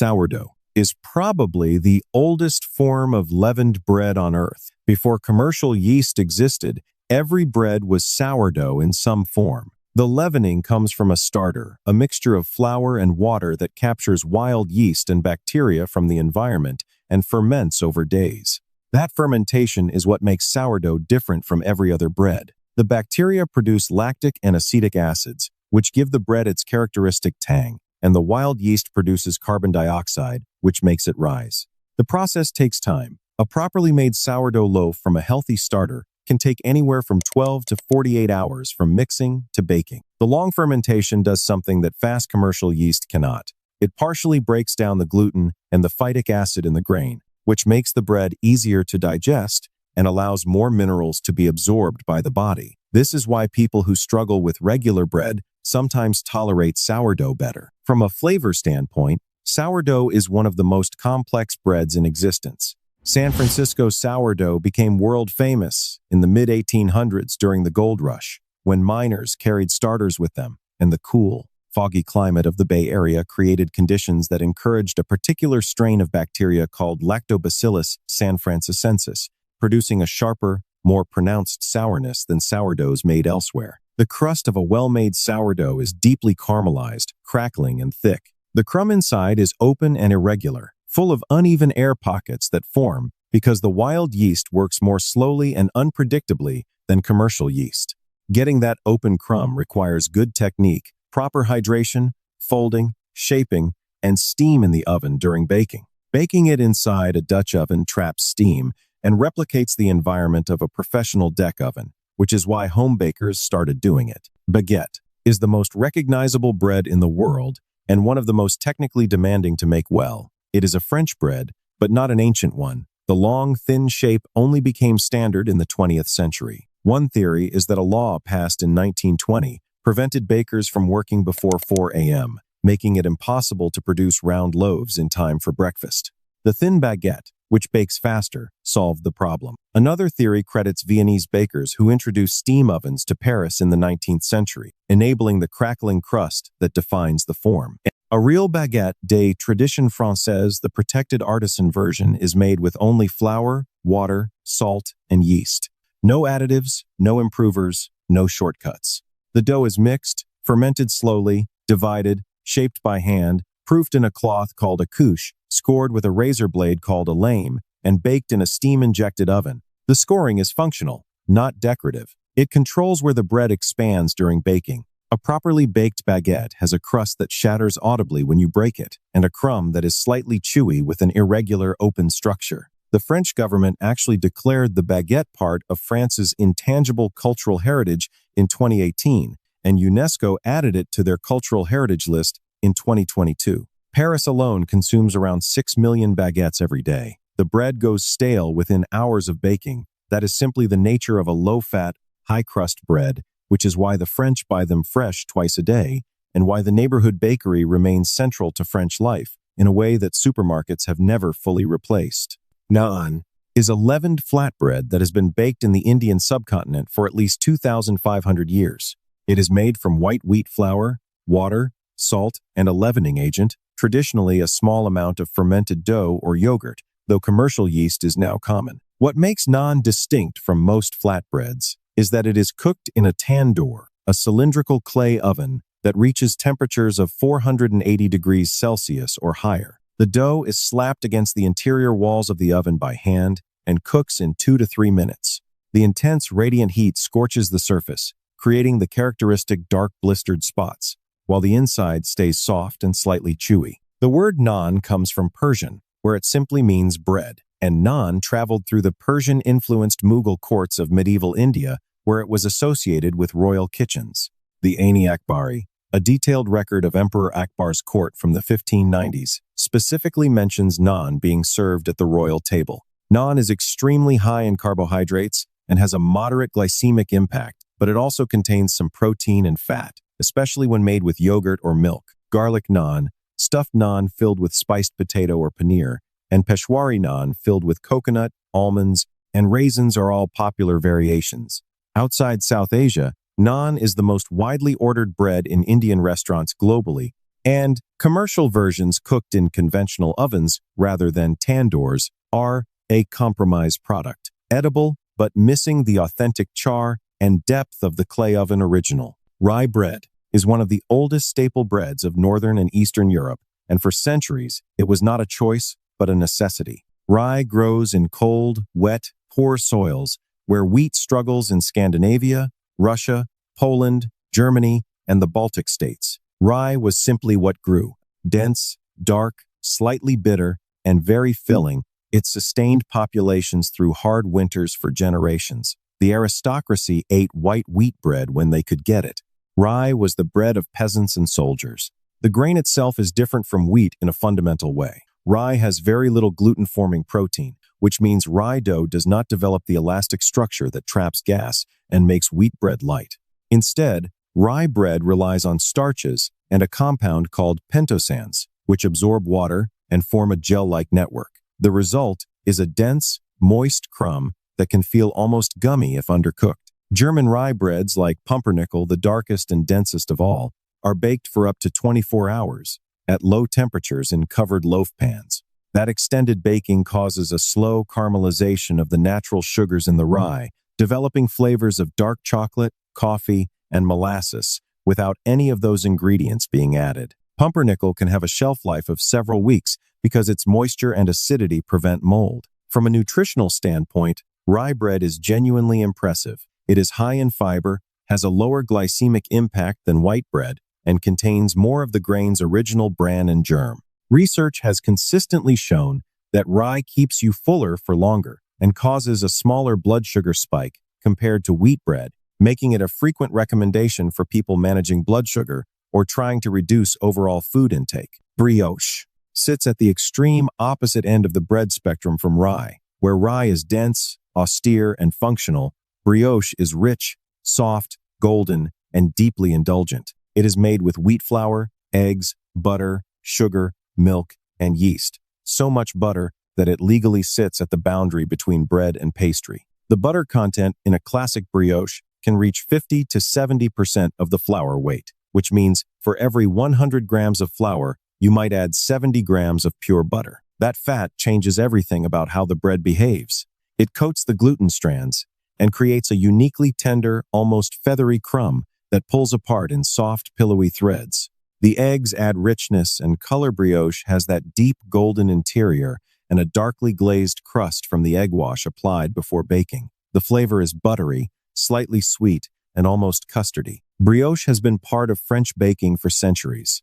sourdough, is probably the oldest form of leavened bread on earth. Before commercial yeast existed, every bread was sourdough in some form. The leavening comes from a starter, a mixture of flour and water that captures wild yeast and bacteria from the environment and ferments over days. That fermentation is what makes sourdough different from every other bread. The bacteria produce lactic and acetic acids, which give the bread its characteristic tang, and the wild yeast produces carbon dioxide, which makes it rise. The process takes time. A properly made sourdough loaf from a healthy starter can take anywhere from 12 to 48 hours from mixing to baking. The long fermentation does something that fast commercial yeast cannot. It partially breaks down the gluten and the phytic acid in the grain, which makes the bread easier to digest and allows more minerals to be absorbed by the body. This is why people who struggle with regular bread sometimes tolerate sourdough better. From a flavor standpoint, sourdough is one of the most complex breads in existence. San Francisco sourdough became world famous in the mid-1800s during the gold rush, when miners carried starters with them, and the cool, foggy climate of the Bay Area created conditions that encouraged a particular strain of bacteria called Lactobacillus sanfrancisensis, producing a sharper, more pronounced sourness than sourdoughs made elsewhere. The crust of a well-made sourdough is deeply caramelized, crackling, and thick. The crumb inside is open and irregular, full of uneven air pockets that form because the wild yeast works more slowly and unpredictably than commercial yeast. Getting that open crumb requires good technique, proper hydration, folding, shaping, and steam in the oven during baking. Baking it inside a Dutch oven traps steam and replicates the environment of a professional deck oven, which is why home bakers started doing it. Baguette is the most recognizable bread in the world and one of the most technically demanding to make well. It is a French bread, but not an ancient one. The long, thin shape only became standard in the 20th century. One theory is that a law passed in 1920 prevented bakers from working before 4 a.m., making it impossible to produce round loaves in time for breakfast. The thin baguette, which bakes faster, solved the problem. Another theory credits Viennese bakers who introduced steam ovens to Paris in the 19th century, enabling the crackling crust that defines the form. A real baguette de tradition française, the protected artisan version, is made with only flour, water, salt, and yeast. No additives, no improvers, no shortcuts. The dough is mixed, fermented slowly, divided, shaped by hand, proofed in a cloth called a couche, scored with a razor blade called a lame, and baked in a steam-injected oven. The scoring is functional, not decorative. It controls where the bread expands during baking. A properly baked baguette has a crust that shatters audibly when you break it, and a crumb that is slightly chewy with an irregular open structure. The French government actually declared the baguette part of France's intangible cultural heritage in 2018, and UNESCO added it to their cultural heritage list in 2022. Paris alone consumes around 6 million baguettes every day. The bread goes stale within hours of baking. That is simply the nature of a low-fat, high-crust bread, which is why the French buy them fresh twice a day, and why the neighborhood bakery remains central to French life in a way that supermarkets have never fully replaced. Naan is a leavened flatbread that has been baked in the Indian subcontinent for at least 2,500 years. It is made from white wheat flour, water, salt, and a leavening agent, traditionally a small amount of fermented dough or yogurt, though commercial yeast is now common. What makes naan distinct from most flatbreads is that it is cooked in a tandoor, a cylindrical clay oven that reaches temperatures of 480 degrees Celsius or higher. The dough is slapped against the interior walls of the oven by hand and cooks in 2 to 3 minutes. The intense radiant heat scorches the surface, creating the characteristic dark blistered spots, while the inside stays soft and slightly chewy. The word naan comes from Persian, where it simply means bread, and naan traveled through the Persian-influenced Mughal courts of medieval India, where it was associated with royal kitchens. The Ain-i-Akbari, a detailed record of Emperor Akbar's court from the 1590s, specifically mentions naan being served at the royal table. Naan is extremely high in carbohydrates and has a moderate glycemic impact, but it also contains some protein and fat, especially when made with yogurt or milk. Garlic naan, stuffed naan filled with spiced potato or paneer, and Peshwari naan filled with coconut, almonds, and raisins are all popular variations. Outside South Asia, naan is the most widely ordered bread in Indian restaurants globally, And commercial versions cooked in conventional ovens rather than tandoors are a compromise product, edible but missing the authentic char and depth of the clay oven original. Rye bread is one of the oldest staple breads of Northern and Eastern Europe, and for centuries it was not a choice but a necessity. Rye grows in cold, wet, poor soils where wheat struggles in Scandinavia, Russia, Poland, Germany, and the Baltic states. Rye was simply what grew. Dense, dark, slightly bitter, and very filling, it sustained populations through hard winters for generations. The aristocracy ate white wheat bread when they could get it. Rye was the bread of peasants and soldiers. The grain itself is different from wheat in a fundamental way. Rye has very little gluten-forming protein, which means rye dough does not develop the elastic structure that traps gas and makes wheat bread light. Instead, rye bread relies on starches and a compound called pentosans, which absorb water and form a gel-like network. The result is a dense, moist crumb that can feel almost gummy if undercooked. German rye breads like pumpernickel, the darkest and densest of all, are baked for up to 24 hours at low temperatures in covered loaf pans. That extended baking causes a slow caramelization of the natural sugars in the rye, developing flavors of dark chocolate, coffee, and molasses without any of those ingredients being added. Pumpernickel can have a shelf life of several weeks because its moisture and acidity prevent mold. From a nutritional standpoint, rye bread is genuinely impressive. It is high in fiber, has a lower glycemic impact than white bread, and contains more of the grain's original bran and germ. Research has consistently shown that rye keeps you fuller for longer and causes a smaller blood sugar spike compared to wheat bread, making it a frequent recommendation for people managing blood sugar or trying to reduce overall food intake. Brioche sits at the extreme opposite end of the bread spectrum from rye. Where rye is dense, austere, and functional, brioche is rich, soft, golden, and deeply indulgent. It is made with wheat flour, eggs, butter, sugar, milk, and yeast. So much butter that it legally sits at the boundary between bread and pastry. The butter content in a classic brioche can reach 50 to 70% of the flour weight, which means for every 100 grams of flour, you might add 70 grams of pure butter. That fat changes everything about how the bread behaves. It coats the gluten strands and creates a uniquely tender, almost feathery crumb that pulls apart in soft, pillowy threads. The eggs add richness, and color. Brioche has that deep golden interior and a darkly glazed crust from the egg wash applied before baking. The flavor is buttery, slightly sweet, and almost custardy. Brioche has been part of French baking for centuries.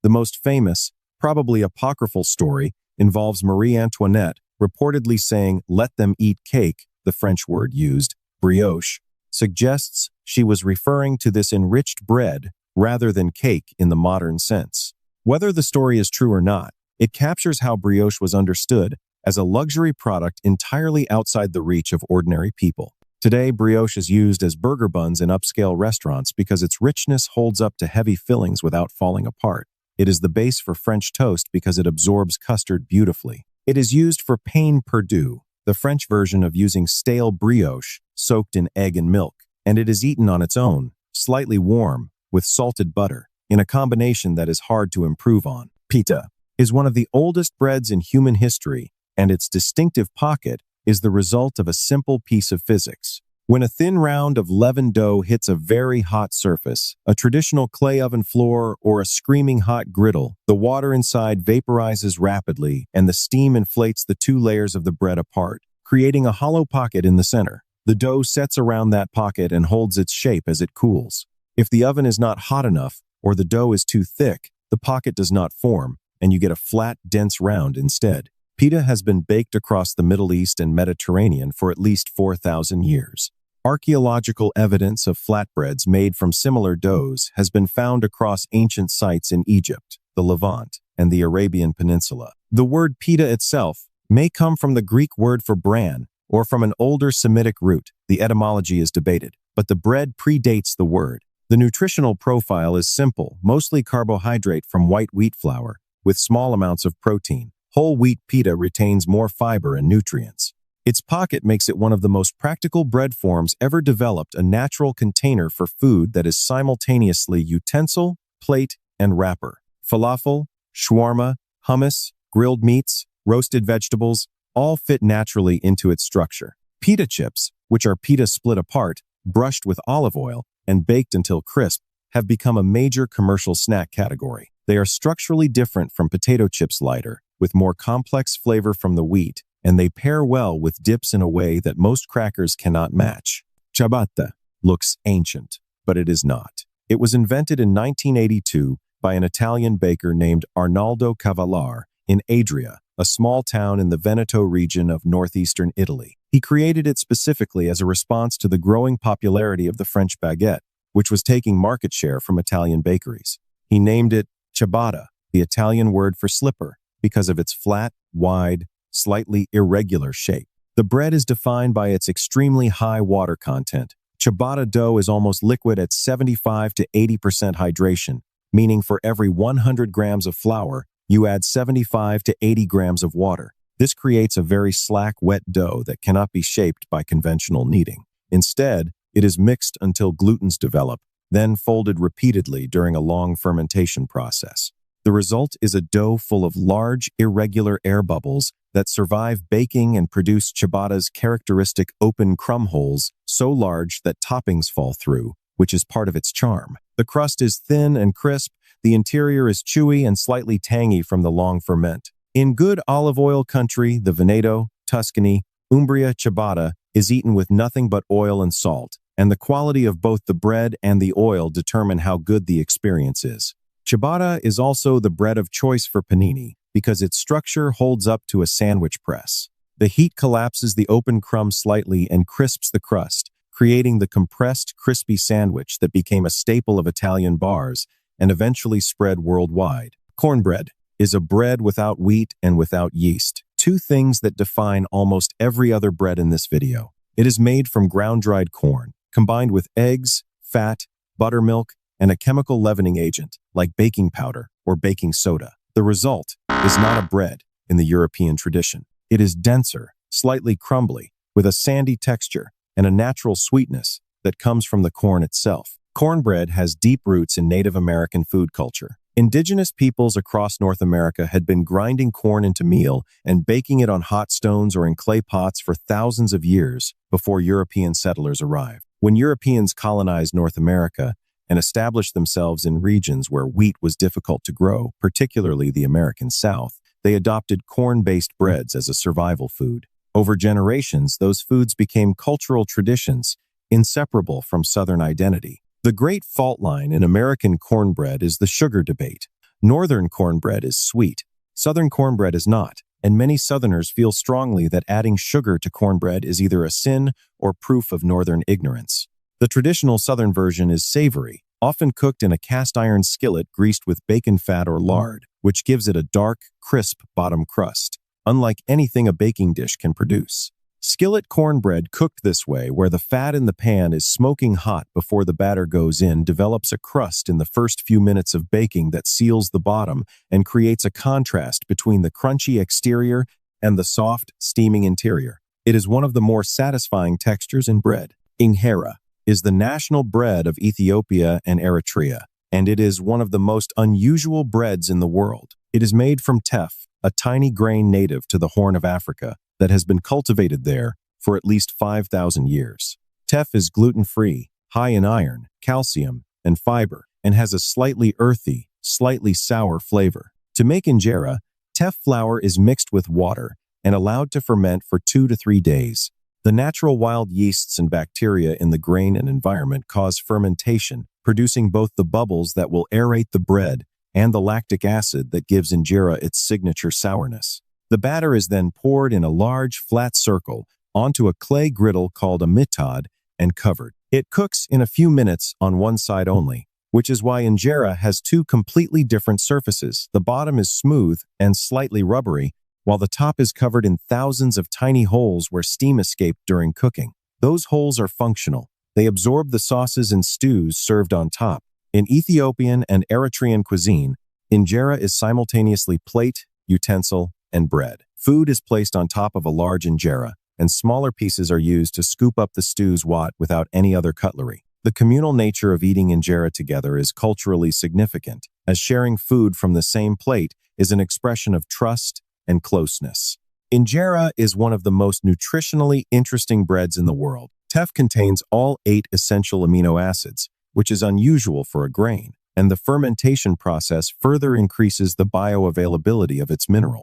The most famous, probably apocryphal story involves Marie Antoinette reportedly saying, "Let them eat cake," the French word used, brioche, suggests she was referring to this enriched bread rather than cake in the modern sense. Whether the story is true or not, it captures how brioche was understood as a luxury product entirely outside the reach of ordinary people. Today, brioche is used as burger buns in upscale restaurants because its richness holds up to heavy fillings without falling apart. It is the base for French toast because it absorbs custard beautifully. It is used for pain perdu, the French version of using stale brioche soaked in egg and milk, and it is eaten on its own, slightly warm, with salted butter, in a combination that is hard to improve on. Pita is one of the oldest breads in human history, and its distinctive pocket is the result of a simple piece of physics. When a thin round of leavened dough hits a very hot surface, a traditional clay oven floor or a screaming hot griddle, the water inside vaporizes rapidly and the steam inflates the two layers of the bread apart, creating a hollow pocket in the center. The dough sets around that pocket and holds its shape as it cools. If the oven is not hot enough or the dough is too thick, the pocket does not form and you get a flat, dense round instead. Pita has been baked across the Middle East and Mediterranean for at least 4,000 years. Archaeological evidence of flatbreads made from similar doughs has been found across ancient sites in Egypt, the Levant, and the Arabian Peninsula. The word pita itself may come from the Greek word for bran or from an older Semitic root. The etymology is debated, but the bread predates the word. The nutritional profile is simple, mostly carbohydrate from white wheat flour, with small amounts of protein. Whole wheat pita retains more fiber and nutrients. Its pocket makes it one of the most practical bread forms ever developed, a natural container for food that is simultaneously utensil, plate, and wrapper. Falafel, shawarma, hummus, grilled meats, roasted vegetables, all fit naturally into its structure. Pita chips, which are pita split apart, brushed with olive oil, and baked until crisp, have become a major commercial snack category. They are structurally different from potato chips lighter, with more complex flavor from the wheat, and they pair well with dips in a way that most crackers cannot match. Ciabatta looks ancient, but it is not. It was invented in 1982 by an Italian baker named Arnaldo Cavallari in Adria, a small town in the Veneto region of northeastern Italy. He created it specifically as a response to the growing popularity of the French baguette, which was taking market share from Italian bakeries. He named it ciabatta, the Italian word for slipper, because of its flat, wide, slightly irregular shape. The bread is defined by its extremely high water content. Ciabatta dough is almost liquid at 75 to 80% hydration, meaning for every 100 grams of flour, you add 75 to 80 grams of water. This creates a very slack, wet dough that cannot be shaped by conventional kneading. Instead, it is mixed until glutens develop, then folded repeatedly during a long fermentation process. The result is a dough full of large, irregular air bubbles that survive baking and produce ciabatta's characteristic open crumb holes so large that toppings fall through, which is part of its charm. The crust is thin and crisp, the interior is chewy and slightly tangy from the long ferment. In good olive oil country, the Veneto, Tuscany, Umbria ciabatta is eaten with nothing but oil and salt, and the quality of both the bread and the oil determine how good the experience is. Ciabatta is also the bread of choice for panini because its structure holds up to a sandwich press. The heat collapses the open crumb slightly and crisps the crust, creating the compressed, crispy sandwich that became a staple of Italian bars and eventually spread worldwide. Cornbread is a bread without wheat and without yeast, two things that define almost every other bread in this video. It is made from ground-dried corn, combined with eggs, fat, buttermilk, and a chemical leavening agent, like baking powder or baking soda. The result is not a bread in the European tradition. It is denser, slightly crumbly, with a sandy texture and a natural sweetness that comes from the corn itself. Cornbread has deep roots in Native American food culture. Indigenous peoples across North America had been grinding corn into meal and baking it on hot stones or in clay pots for thousands of years before European settlers arrived. When Europeans colonized North America and established themselves in regions where wheat was difficult to grow, particularly the American South, they adopted corn-based breads as a survival food. Over generations, those foods became cultural traditions, inseparable from Southern identity. The great fault line in American cornbread is the sugar debate. Northern cornbread is sweet. Southern cornbread is not, and many Southerners feel strongly that adding sugar to cornbread is either a sin or proof of Northern ignorance. The traditional Southern version is savory, often cooked in a cast-iron skillet greased with bacon fat or lard, which gives it a dark, crisp bottom crust, unlike anything a baking dish can produce. Skillet cornbread cooked this way, where the fat in the pan is smoking hot before the batter goes in, develops a crust in the first few minutes of baking that seals the bottom and creates a contrast between the crunchy exterior and the soft, steaming interior. It is one of the more satisfying textures in bread. Injera is the national bread of Ethiopia and Eritrea, and it is one of the most unusual breads in the world. It is made from teff, a tiny grain native to the Horn of Africa that has been cultivated there for at least 5,000 years. Teff is gluten-free, high in iron, calcium, and fiber, and has a slightly earthy, slightly sour flavor. To make injera, teff flour is mixed with water and allowed to ferment for 2 to 3 days. The natural wild yeasts and bacteria in the grain and environment cause fermentation, producing both the bubbles that will aerate the bread and the lactic acid that gives injera its signature sourness. The batter is then poured in a large, flat circle onto a clay griddle called a mitad and covered. It cooks in a few minutes on one side only, which is why injera has two completely different surfaces. The bottom is smooth and slightly rubbery, while the top is covered in thousands of tiny holes where steam escaped during cooking. Those holes are functional. They absorb the sauces and stews served on top. In Ethiopian and Eritrean cuisine, injera is simultaneously plate, utensil, and bread. Food is placed on top of a large injera, and smaller pieces are used to scoop up the stew's wort without any other cutlery. The communal nature of eating injera together is culturally significant, as sharing food from the same plate is an expression of trust and closeness. Injera is one of the most nutritionally interesting breads in the world. Teff contains all 8 essential amino acids, which is unusual for a grain, and the fermentation process further increases the bioavailability of its mineral.